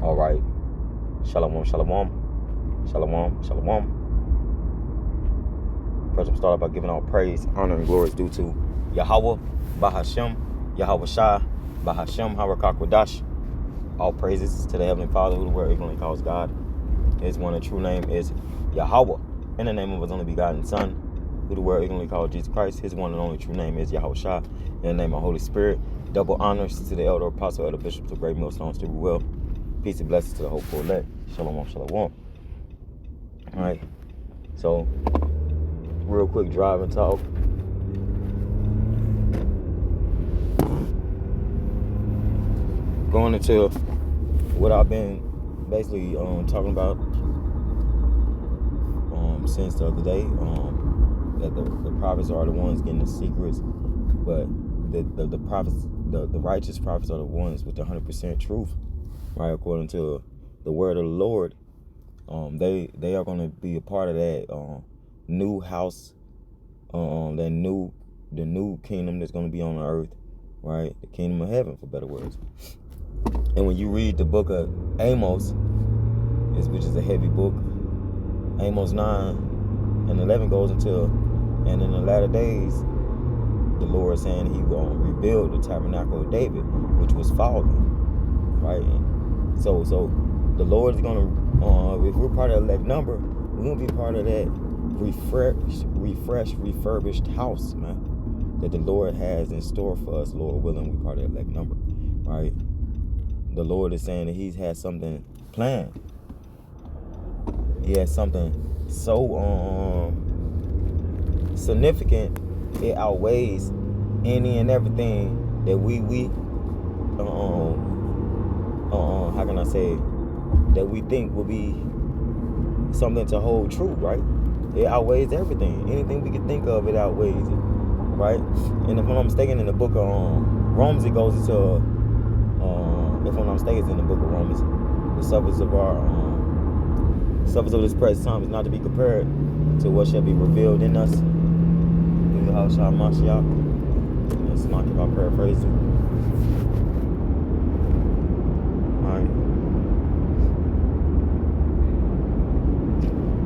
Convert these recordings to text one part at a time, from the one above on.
All right. Shalom, shalom. Shalom, shalom. First, I'm starting by giving all praise, honor, and glory is due to Yahweh, Bahashem, Yahweh Shai, Bahashem, Harakwadash. All praises to the Heavenly Father, who the world ignorantly calls God. His one and true name is Yahweh. In the name of His only begotten Son, who the world ignorantly calls Jesus Christ. His one and only true name is Yahweh Shai. In the name of Holy Spirit. Double honors to the elder apostle, elder bishops of great millstones to be well. Peace and blessings to the hopeful elect. Shalom, shalom. All right. So, real quick drive and talk. Going into what I've been basically talking about since the other day. That the prophets are the ones getting the secrets, but the prophets, the righteous prophets are the ones with the 100% truth, right? According to the word of the Lord, they are going to be a part of that new house, the new kingdom that's going to be on the earth, right? The kingdom of heaven, for better words. And when you read the book of Amos, which is a heavy book, Amos 9 and 11 goes into, and in the latter days, the Lord is saying He will rebuild the tabernacle of David, which was fallen, right? And so the Lord is going to, if we're part of that number, we're going to be part of that refurbished house, man, that the Lord has in store for us, Lord willing, we're part of that number, right? The Lord is saying that He has something planned. He has something so significant, it outweighs any and everything that we how can I say, that we think will be something to hold true, right? It outweighs everything. Anything we can think of, it outweighs it, right? And if I'm not mistaken, in the book of Romans, it goes into, if I'm not mistaken, it's in the book of Romans, the sufferings of this present time is not to be compared to what shall be revealed in us. In the house of Mashiach. It's not if I paraphrase it. Alright.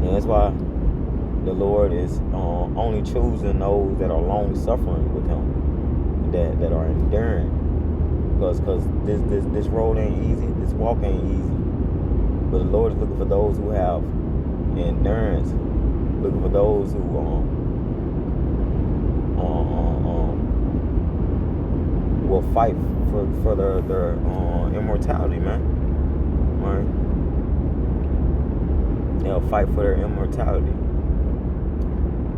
And that's why the Lord is only choosing those that are long suffering with Him, that are enduring. Because this road ain't easy, this walk ain't easy. But the Lord is looking for those who have endurance, looking for those who will fight for their immortality, man. Right? They'll fight for their immortality.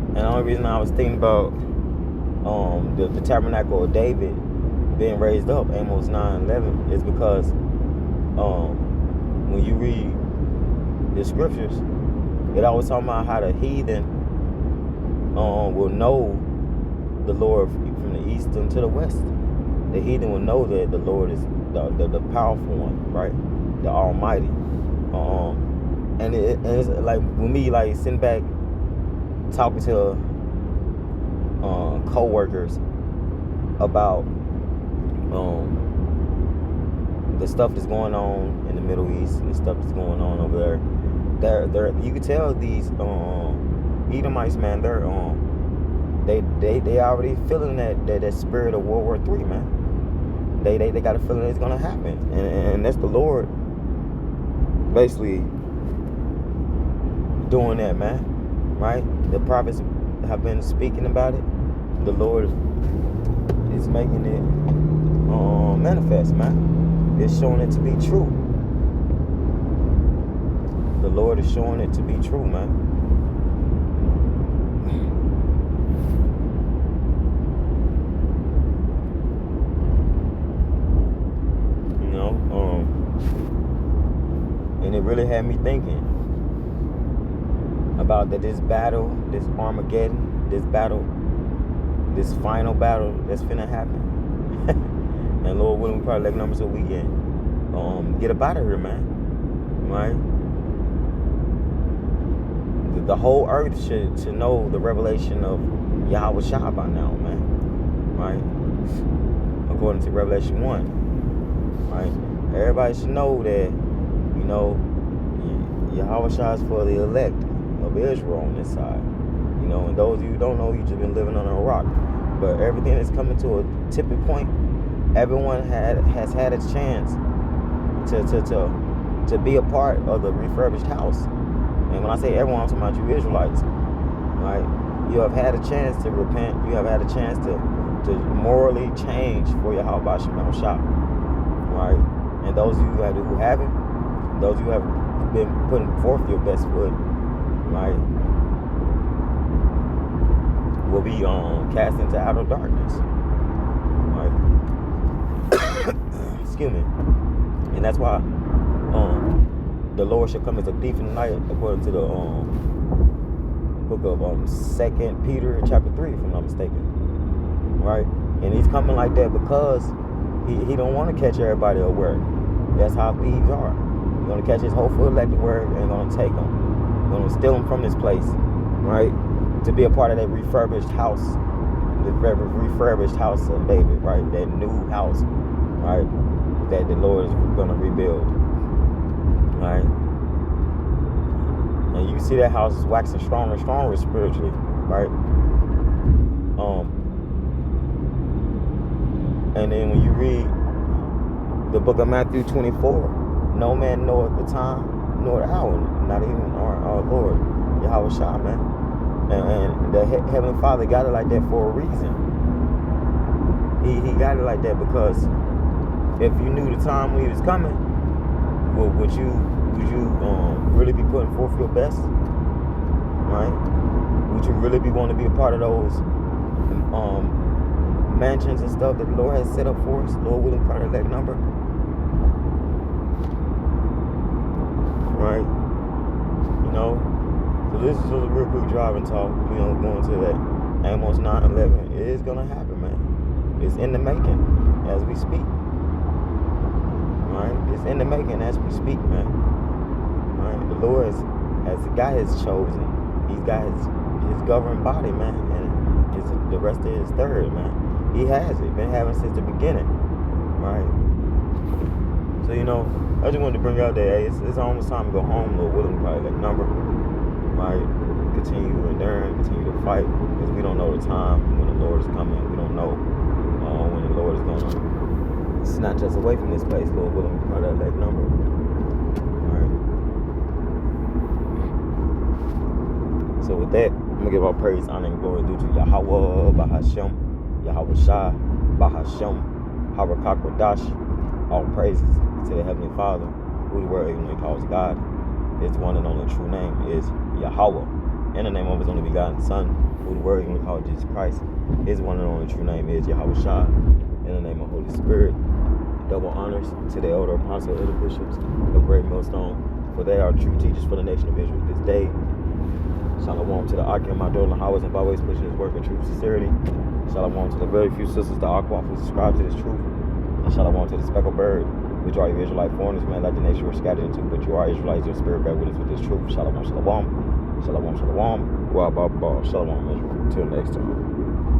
And the only reason I was thinking about the tabernacle of David being raised up, Amos 9:11, is because when you read the scriptures, it always talking about how the heathen will know the Lord from the east unto the west. The heathen will know that the Lord is the powerful one, right? The Almighty. And it's like with me, like sitting back talking to co-workers about the stuff that's going on in the Middle East and the stuff that's going on over there. They're you can tell these Edomites, man, they're they already feeling that spirit of World War III, man. They got a feeling it's gonna happen, and that's the Lord basically doing that, man. Right? The prophets have been speaking about it. The Lord is making it manifest, man. It's showing it to be true. The Lord is showing it to be true, man. You know, and it really had me thinking about that this battle, this Armageddon, this battle, this final battle that's finna happen. And Lord willing, we probably let numbers so we can get up out of here, man. Right? The whole earth should know the revelation of Yahweh Shai by now, man. Right? According to Revelation 1. Right? Everybody should know that know, Yahweh Shai is for the elect of Israel on this side. You know, and those of you who don't know, you just been living under a rock. But everything is coming to a tipping point. Everyone has had a chance to be a part of the refurbished house. And when I say everyone, I'm talking about you Israelites, right? You have had a chance to repent. You have had a chance to morally change for Yahweh B'Shem Shah, right? And those of you who haven't, those of you who have been putting forth your best foot, right, will be cast into outer darkness, right? Excuse me. And that's why the Lord shall come as a thief in the night, according to the book of 2 Peter chapter 3, if I'm not mistaken, right? And he's coming like that because he don't want to catch everybody aware. That's how thieves are. He's going to catch his whole full elect aware and going to take them. He's going to steal them from this place, right? To be a part of that refurbished house, the refurbished house of David, right? That new house, right? That the Lord is going to rebuild, right? And you can see that house is waxing stronger and stronger spiritually, right? And then when you read the book of Matthew 24, no man knoweth the time nor the hour, not even our Lord, Yahweh Shai, man. And the Heavenly Father got it like that for a reason. He got it like that because if you knew the time when he was coming, would you really be putting forth your best, right? Would you really be wanting to be a part of those mansions and stuff that the Lord has set up for us? Lord willing, part of that number, right? You know, so this is just a real quick driving talk. You know, going to that Amos 9:11. It is gonna happen, man. It's in the making as we speak. Right? It's in the making as we speak, man. Right? The Lord has got his chosen. He's got his governing body, man, and the rest of his third, man. He has it. Been having since the beginning, right? So you know, I just wanted to bring out that hey, it's almost time to go home. Lord willing, probably that number, right? Continue enduring, continue to fight, because we don't know the time when the Lord is coming. We don't know when the Lord is gonna snatch us away from this place. Lord willing, we part of that number. Alright. So with that, I'm gonna give all praise, honor, and glory due to Yahweh Bahashem, Yahweh Shai, Bahashem, Harakakwadash. All praises to the Heavenly Father, who the word even calls God. His one and only true name is Yahweh. And the name of his only begotten Son, who the word even called Jesus Christ. His one and only true name is Yahweh Shai. In the name of Holy Spirit. Double honors to the elder apostle, elder bishops of Great Millstone, for they are true teachers for the nation of Israel this day. Shalom to the Akim, my daughter, Howard, and always pushing his work in true sincerity. Shalom to the very few sisters, the Aqua, who subscribe to this truth. And shalom to the speckled bird, which are you Israelite foreigners, man, like the nation we're scattered into, but you are Israelites, your spirit bear witness with this truth. Shalom, shalom. Shalom, shalom. Shalom, Israel. Till next time.